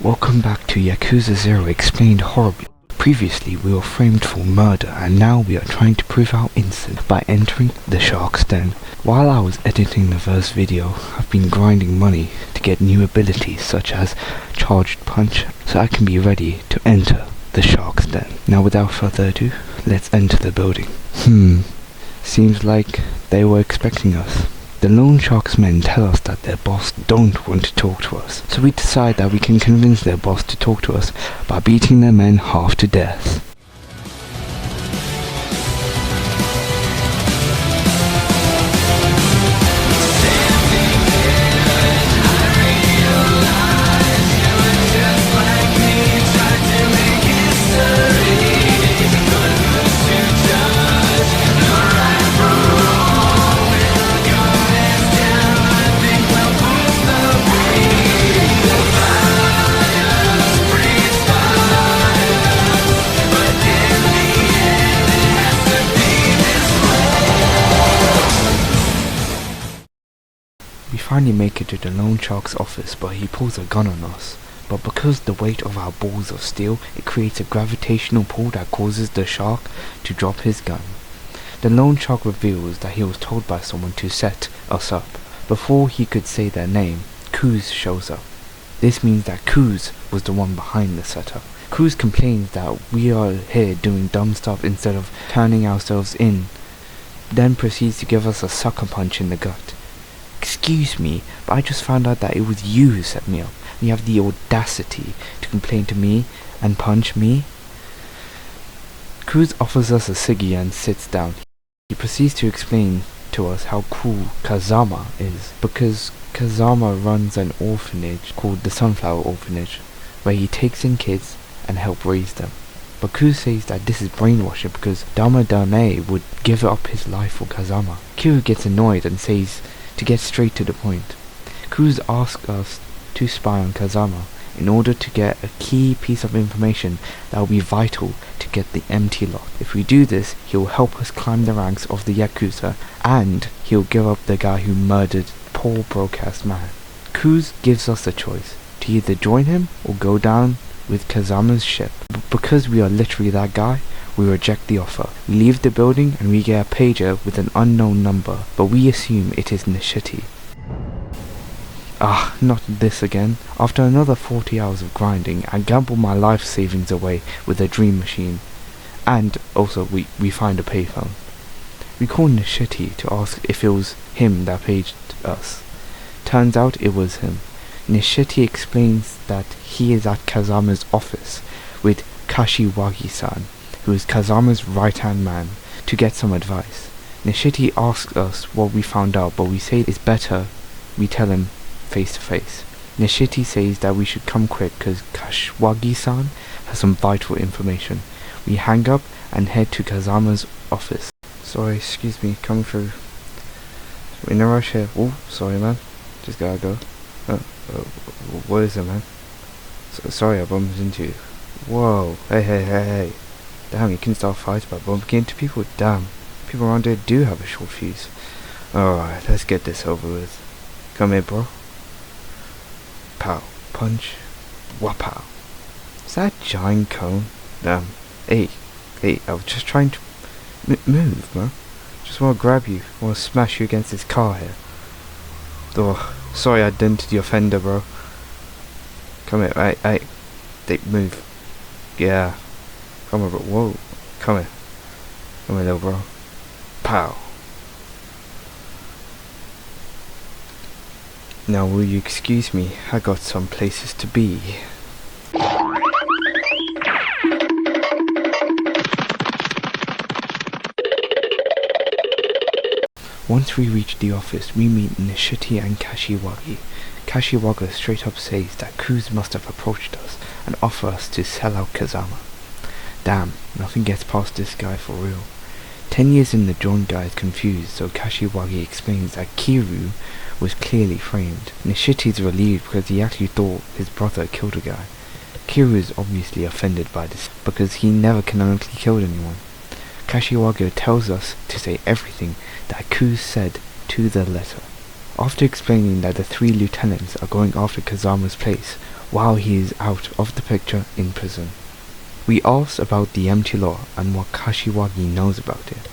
Welcome back to Yakuza 0 Explained Horribly. Previously we were framed for murder and now we are trying to prove our innocence by entering the shark's den. While I was editing the first video, I've been grinding money to get new abilities such as Charged Punch so I can be ready to enter the shark's den. Now without further ado, let's enter the building. Seems like they were expecting us. The loan shark's men tell us that their boss don't want to talk to us, so we decide that we can convince their boss to talk to us by beating their men half to death. We finally make it to the loan shark's office, but he pulls a gun on us. But because the weight of our balls of steel, it creates a gravitational pull that causes the shark to drop his gun. The loan shark reveals that he was told by someone to set us up. Before he could say their name, Kuz shows up. This means that Kuz was the one behind the setup. Kuz complains that we are here doing dumb stuff instead of turning ourselves in, then proceeds to give us a sucker punch in the gut. Excuse me, but I just found out that it was you who set me up. You have the audacity to complain to me and punch me? Cruz offers us a ciggy and sits down. He proceeds to explain to us how cool Kazama is, because Kazama runs an orphanage called the Sunflower Orphanage, where he takes in kids and help raise them. But Cruz says that this is brainwashing because Dama Dame would give up his life for Kazama. Kiryu gets annoyed and says to get straight to the point. Cruz asks us to spy on Kazama in order to get a key piece of information that will be vital to get the empty lot. If we do this, he will help us climb the ranks of the Yakuza and he'll give up the guy who murdered poor broadcast man. Cruz gives us a choice to either join him or go down with Kazama's ship. But because we are literally that guy, we reject the offer. We leave the building and we get a pager with an unknown number, but we assume it is Nishiti. Not this again. After another 40 hours of grinding, I gamble my life savings away with a dream machine. And also we find a payphone. We call Nishiti to ask if it was him that paged us. Turns out it was him. Nishiti explains that he is at Kazama's office with Kashiwagi-san, who is Kazama's right-hand man, to get some advice. Nishiti asks us what we found out, but we say it's better we tell him face to face. Nishiti says that we should come quick because Kashiwagi-san has some vital information. We hang up and head to Kazama's office. Sorry, excuse me, coming through. We're in a rush here. Oh, sorry man, just gotta go. What is it, man? Sorry I bumped into you. Whoa, hey. Damn, you can start fights by bumping into people? Damn, people around here do have a short fuse. Alright, let's get this over with. Come here, bro. Pow, punch, wapow. Is that a giant cone? Damn. Hey, I was just trying to move, man. Just want to grab you. I want to smash you against this car here. Ugh, sorry I dented your fender, bro. Come here, hey, move. Yeah. Come here, bro. Whoa. Come here, little bro. Pow. Now will you excuse me? I got some places to be. Once we reach the office, we meet Nishiti and Kashiwagi. Kashiwagi straight up says that Cruz must have approached us and offered us to sell out Kazama. Damn, nothing gets past this guy for real. 10 years in, the joint guy is confused, so Kashiwagi explains that Kiryu was clearly framed. Nishiti's relieved because he actually thought his brother killed a guy. Kiryu is obviously offended by this because he never canonically killed anyone. Kashiwagi tells us to say everything that Kuz said to the letter. After explaining that the three lieutenants are going after Kazama's place, while he is out of the picture in prison. We ask about the empty lot and what Kashiwagi knows about it.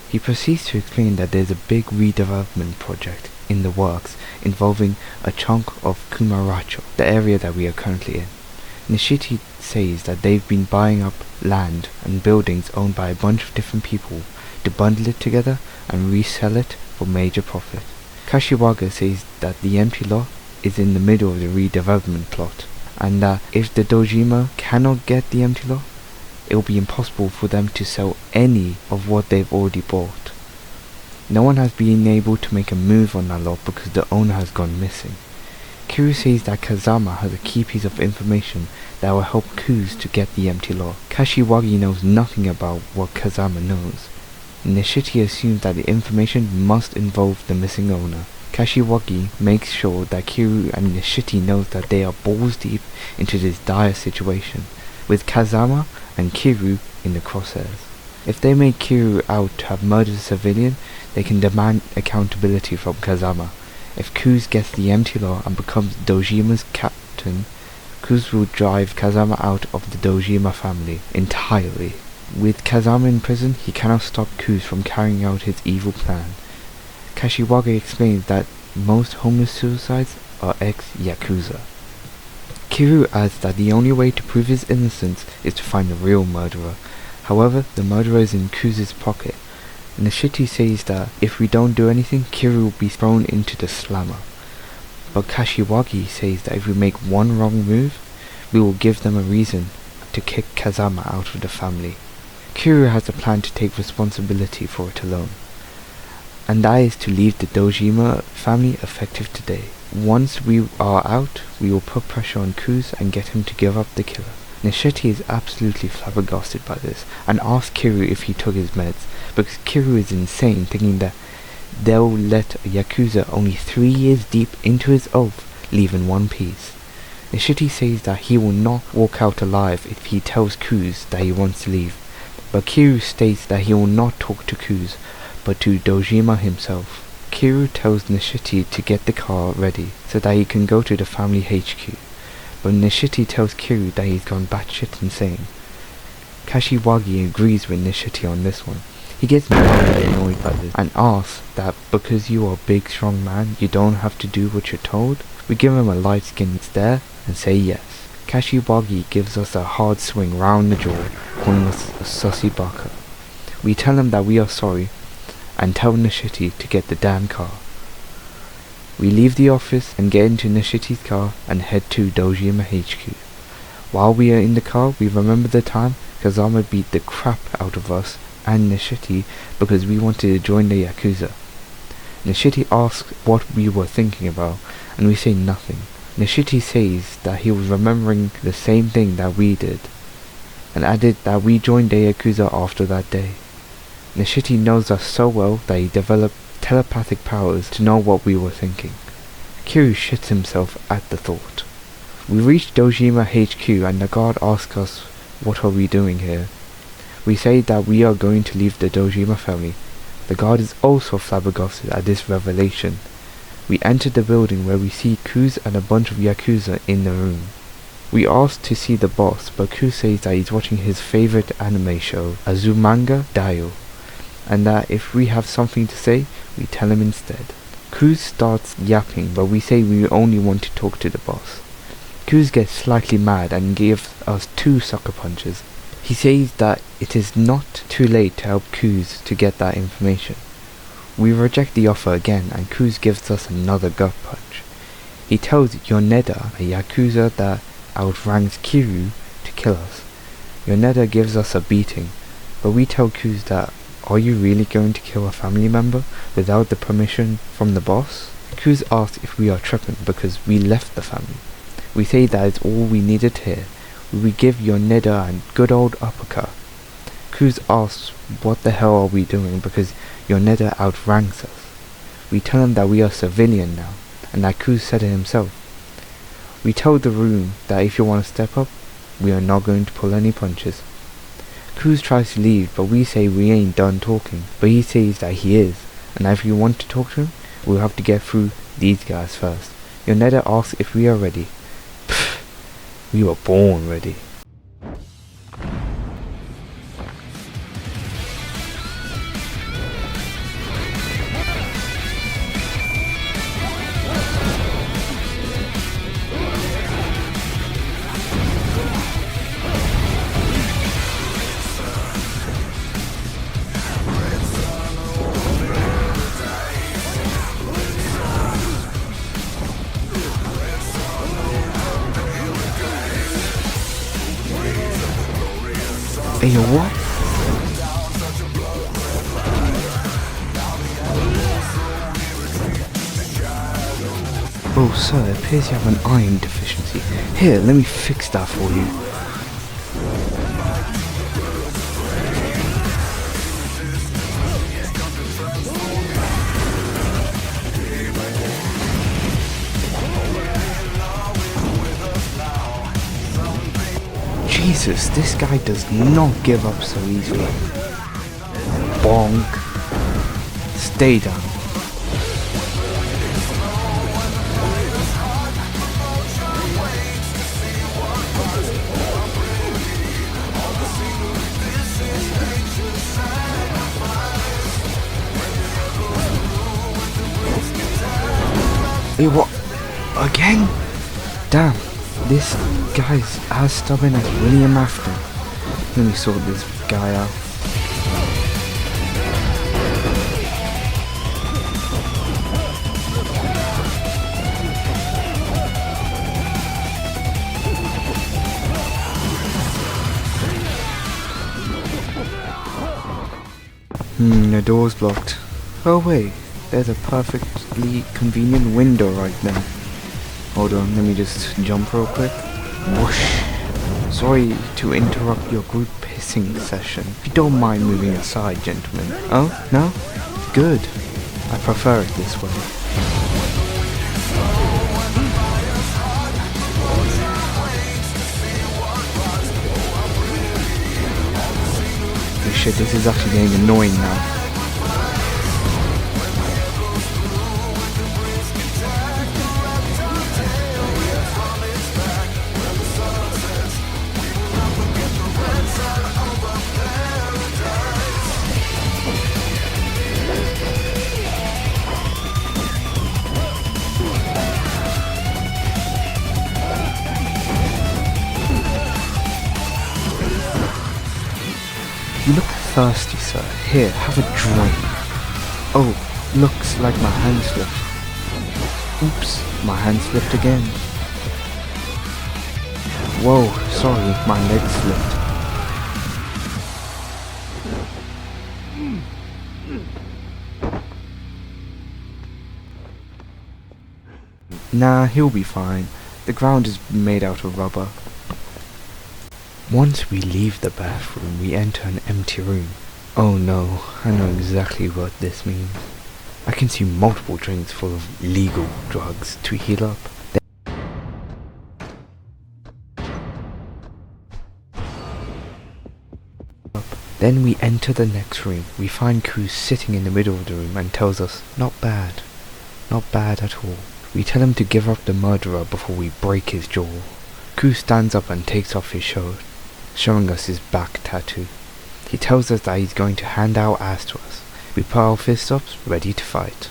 He proceeds to explain that there's a big redevelopment project in the works involving a chunk of Kamurocho, the area that we are currently in. Nishiti says that they've been buying up land and buildings owned by a bunch of different people to bundle it together and resell it for major profit. Kashiwagi says that the empty lot is in the middle of the redevelopment plot, and that if the Dojima cannot get the empty lot, it will be impossible for them to sell any of what they've already bought. No one has been able to make a move on that lot because the owner has gone missing. Kiryu says that Kazama has a key piece of information that will help Kuz to get the empty lot. Kashiwagi knows nothing about what Kazama knows. Nishiti assumes that the information must involve the missing owner. Kashiwagi makes sure that Kiryu and Nishiti knows that they are balls deep into this dire situation, with Kazama and Kiryu in the crosshairs. If they make Kiryu out to have murdered a civilian, they can demand accountability from Kazama. If Kuz gets the empty lot and becomes Dojima's captain, Kuz will drive Kazama out of the Dojima family entirely. With Kazama in prison, he cannot stop Kuz from carrying out his evil plan. Kashiwagi explains that most homeless suicides are ex-Yakuza. Kiryu adds that the only way to prove his innocence is to find the real murderer. However, the murderer is in Kuz's pocket. Nishiti says that if we don't do anything, Kiryu will be thrown into the slammer. But Kashiwagi says that if we make one wrong move, we will give them a reason to kick Kazama out of the family. Kiryu has a plan to take responsibility for it alone, and that is to leave the Dojima family effective today. Once we are out, we will put pressure on Kuz and get him to give up the killer. Nishiti is absolutely flabbergasted by this and asks Kiryu if he took his meds, because Kiryu is insane, thinking that they'll let a Yakuza only 3 years deep into his oath leave in one piece. Nishiti says that he will not walk out alive if he tells Kuz that he wants to leave, but Kiryu states that he will not talk to Kuz, but to Dojima himself. Kiryu tells Nishiti to get the car ready so that he can go to the family HQ, but Nishiti tells Kiryu that he's gone batshit insane. Kashiwagi agrees with Nishiti on this one. He gets mildly annoyed by this and asks that because you are a big strong man, you don't have to do what you're told. We give him a light-skinned stare and say yes. Kashiwagi gives us a hard swing round the jaw, calling us a sussy baka. We tell him that we are sorry and tell Nishiti to get the damn car. We leave the office and get into Nishiti's car and head to Dojima HQ. While we are in the car, we remember the time Kazama beat the crap out of us and Nishiti because we wanted to join the Yakuza. Nishiti asks what we were thinking about, and we say nothing. Nishiti says that he was remembering the same thing that we did, and added that we joined the Yakuza after that day. Nishiti knows us so well that he developed telepathic powers to know what we were thinking. Kiryu shits himself at the thought. We reach Dojima HQ and the guard asks us what are we doing here. We say that we are going to leave the Dojima family. The guard is also flabbergasted at this revelation. We enter the building where we see Kuz and a bunch of Yakuza in the room. We ask to see the boss, but Kuz says that he's watching his favorite anime show, Azumanga Daioh, and that if we have something to say, we tell him instead. Kuz starts yapping, but we say we only want to talk to the boss. Kuz gets slightly mad and gives us 2 sucker punches. He says that it is not too late to help Kuz to get that information. We reject the offer again and Kuz gives us another gut punch. He tells Yoneda, a Yakuza that outranks Kiryu, to kill us. Yoneda gives us a beating, but we tell Kuz that, are you really going to kill a family member without the permission from the boss? Kuz asks if we are tripping because we left the family. We say that is all we needed to hear. We give Yoneda a good old uppercut. Kuz asks what the hell are we doing because Yoneda outranks us. We tell him that we are civilian now, and that Kuz said it himself. We tell the room that if you want to step up, we are not going to pull any punches. Kuz tries to leave, but we say we ain't done talking, but he says that he is, and that if you want to talk to him, we'll have to get through these guys first. Yoneda asks if we are ready. Pfft, We were born ready. Hey, yo, what? Oh, sir, it appears you have an iron deficiency. Here, let me fix that for you. Jesus, this guy does not give up so easily. Bonk. Stay down. Hey, what? Again? Damn, this guy's as stubborn as William Afton. Let me sort this guy out. The door's blocked. Oh wait, there's a perfectly convenient window right there. Hold on, let me just jump real quick. Whoosh. Sorry to interrupt your group pissing session. If you don't mind moving aside, gentlemen. Oh, no? Good. I prefer it this way. Oh shit, this is actually getting annoying now. You look thirsty, sir. Here, have a drink. Oh, looks like my hand slipped. Oops, my hand slipped again. Whoa, sorry, my leg slipped. Nah, he'll be fine. The ground is made out of rubber. Once we leave the bathroom, we enter an empty room. Oh no, I know exactly what this means. I can see multiple drinks full of legal drugs to heal up. Then we enter the next room. We find Kuz sitting in the middle of the room and tells us, not bad. Not bad at all. We tell him to give up the murderer before we break his jaw. Kuz stands up and takes off his shirt, showing us his back tattoo. He tells us that he's going to hand our ass to us. We put our fists up, ready to fight.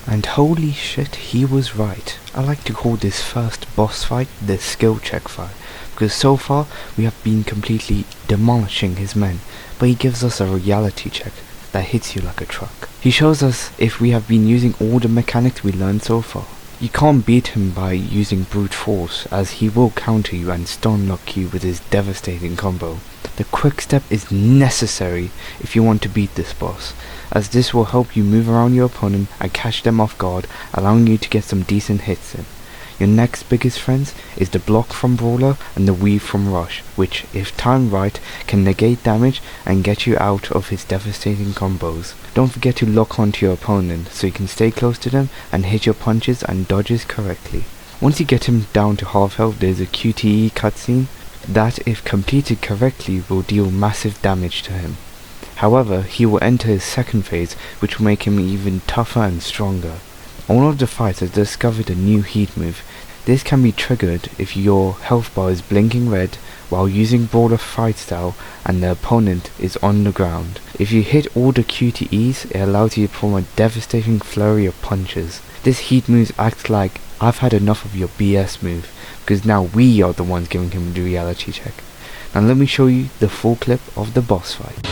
And holy shit, he was right. I like to call this first boss fight the skill check fight, because so far we have been completely demolishing his men, but he gives us a reality check that hits you like a truck. He shows us if we have been using all the mechanics we learned so far. You can't beat him by using brute force, as he will counter you and stun lock you with his devastating combo. The quick step is necessary if you want to beat this boss, as this will help you move around your opponent and catch them off guard, allowing you to get some decent hits in. Your next biggest friends is the block from Brawler and the weave from Rush, which, if timed right, can negate damage and get you out of his devastating combos. Don't forget to lock onto your opponent so you can stay close to them and hit your punches and dodges correctly. Once you get him down to half health, there's a QTE cutscene that, if completed correctly, will deal massive damage to him. However, he will enter his second phase, which will make him even tougher and stronger. All of the fights has discovered a new heat move. This can be triggered if your health bar is blinking red while using Brawler fight style and the opponent is on the ground. If you hit all the QTEs, it allows you to perform a devastating flurry of punches. This heat move acts like, I've had enough of your BS move, because now we are the ones giving him the reality check. Now let me show you the full clip of the boss fight.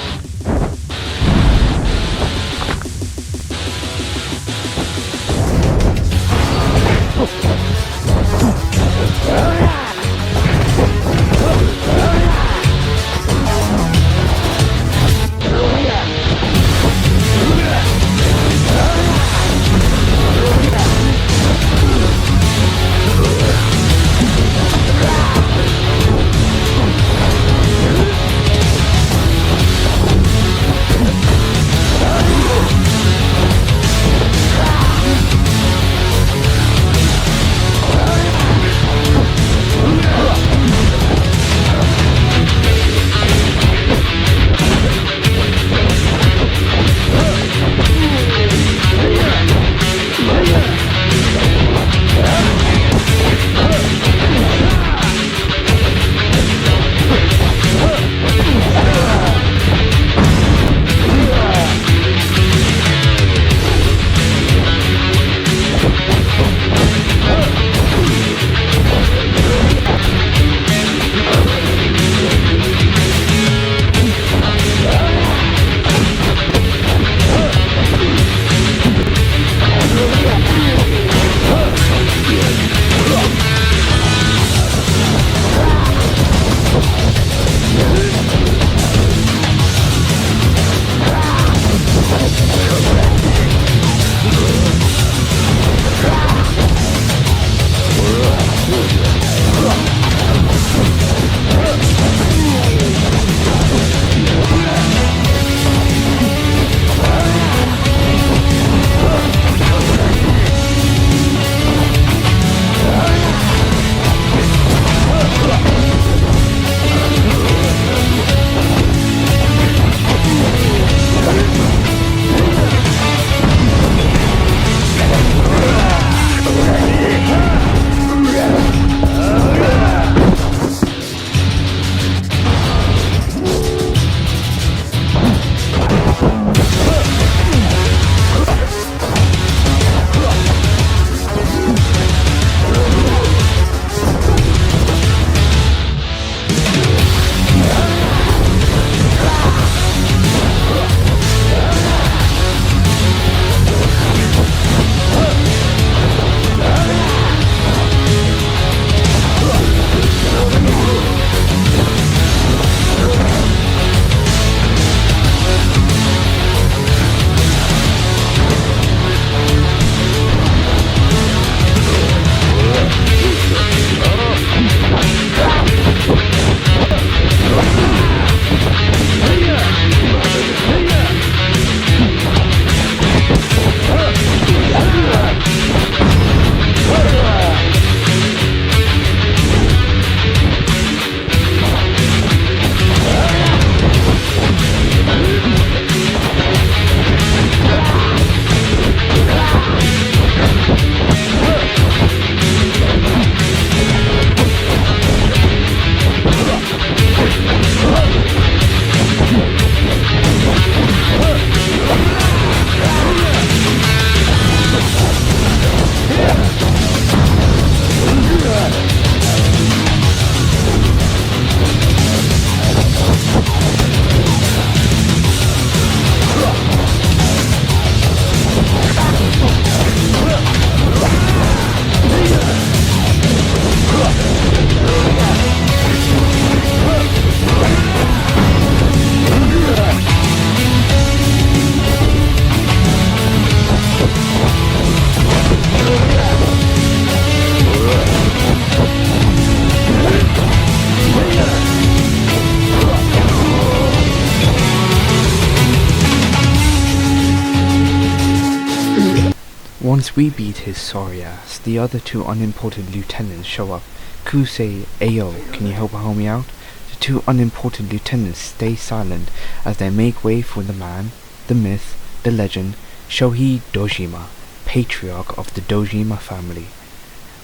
Once we beat his sorry ass, the other two unimportant lieutenants show up. Ku say, "Ayo, can you help a homie out?" The two unimportant lieutenants stay silent as they make way for the man, the myth, the legend, Shohei Dojima, patriarch of the Dojima family.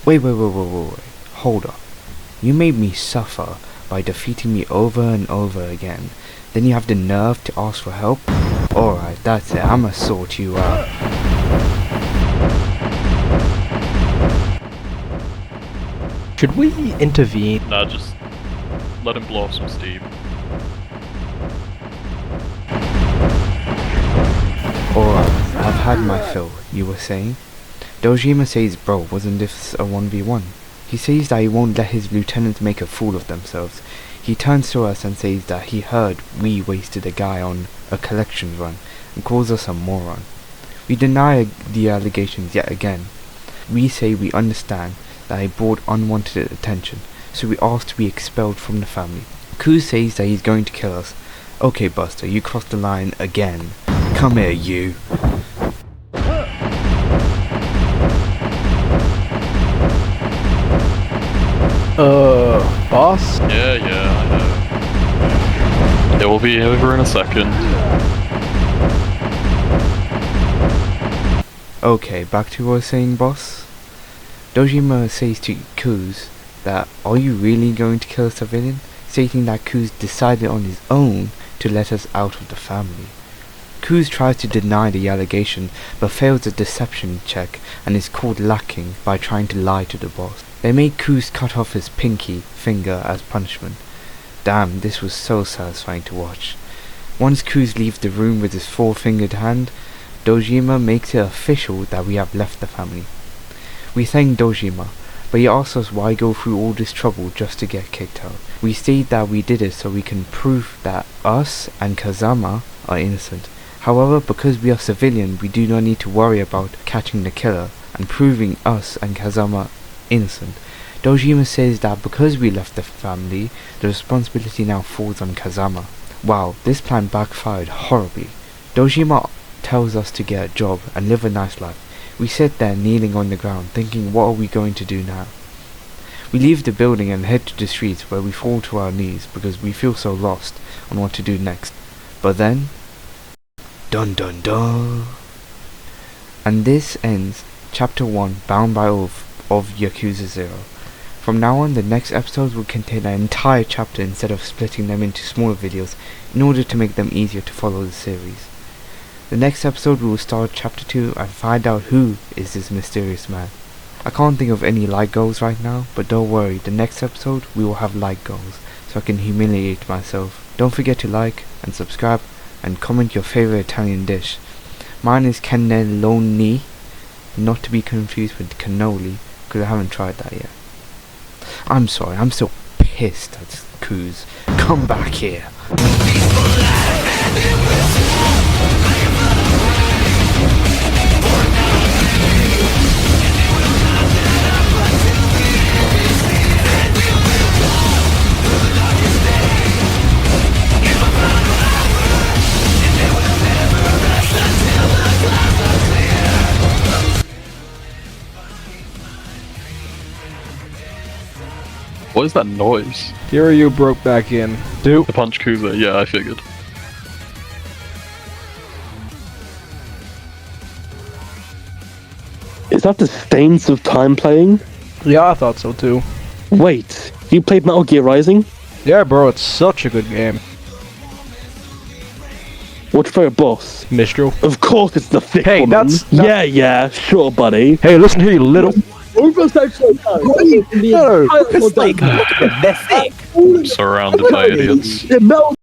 Wait, hold up. You made me suffer by defeating me over and over again. Then you have the nerve to ask for help? Alright, that's it, I'ma sort you out. Should we intervene? Nah, just let him blow off some steam. Alright, I've had my fill, you were saying? Dojima says, bro, wasn't this a 1v1? He says that he won't let his lieutenants make a fool of themselves. He turns to us and says that he heard we wasted a guy on a collection run and calls us a moron. We deny the allegations yet again. We say we understand that he brought unwanted attention, so we ask to be expelled from the family. Ku says that he's going to kill us. Okay, Buster, you crossed the line again. Come here, you. Boss? Yeah, I know. It will be over in a second. Okay, back to what I was saying, boss. Dojima says to Kuz that, are you really going to kill a civilian? Stating that Kuz decided on his own to let us out of the family. Kuz tries to deny the allegation but fails a deception check and is caught lacking by trying to lie to the boss. They make Kuz cut off his pinky finger as punishment. Damn, this was so satisfying to watch. Once Kuz leaves the room with his four-fingered hand, Dojima makes it official that we have left the family. We thank Dojima, but he asks us why go through all this trouble just to get kicked out. We state that we did it so we can prove that us and Kazama are innocent. However, because we are civilian, we do not need to worry about catching the killer and proving us and Kazama innocent. Dojima says that because we left the family, the responsibility now falls on Kazama. Wow, this plan backfired horribly. Dojima tells us to get a job and live a nice life. We sit there kneeling on the ground thinking, what are we going to do now? We leave the building and head to the streets where we fall to our knees because we feel so lost on what to do next. But then, dun dun dun. And this ends Chapter 1, Bound by Oath of Yakuza 0. From now on, the next episodes will contain an entire chapter instead of splitting them into smaller videos in order to make them easier to follow the series. The next episode we will start Chapter 2 and find out who is this mysterious man. I can't think of any like goals right now, but don't worry, the next episode we will have like goals, so I can humiliate myself. Don't forget to like and subscribe and comment your favorite Italian dish. Mine is cannelloni, not to be confused with cannoli, because I haven't tried that yet. I'm sorry, I'm so pissed at Kuz. Come back here. What is that noise? Kiryu broke back in. The punch Kuza, yeah, I figured. Is that the Stains of Time playing? Yeah, I thought so too. Wait, you played Metal Gear Rising? Yeah, bro, it's such a good game. What's your favorite boss? Mistral. Of course it's the thick Hey, woman. that's not... Yeah, sure, buddy. Hey, listen here, you little... No, No, it's like, look at them, they're thick. I'm surrounded by idiots. Metal